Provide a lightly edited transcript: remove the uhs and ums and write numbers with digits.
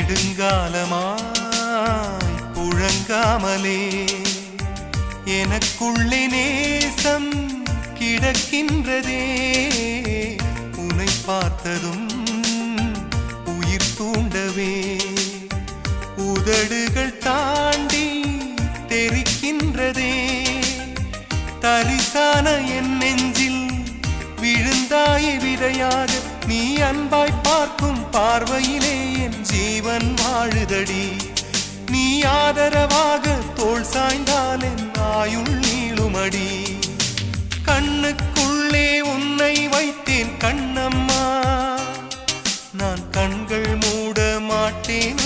நெடுங்காலமாய் புழங்காமலே எனக்குள்ளே நேசம் கிடக்கின்றதே. உன்னை பார்த்ததும் உயிர் தூண்டவே உதடுகள் தாண்டி தெரிக்கின்றதே. தரிசான என் நெஞ்சில் விழுந்தாய் விதையாக, நீ அன்பாய் பார்க்கும் பார்வையிலே என் ஜீவன் வாழுதடி. நீ ஆதரவாக தோள் சாய்ந்தால் என் ஆயுள் நீளுமடி. கண்ணுக்குள்ளே உன்னை வைத்தேன் கண்ணம்மா, நான் கண்கள் மூட மாட்டேன்.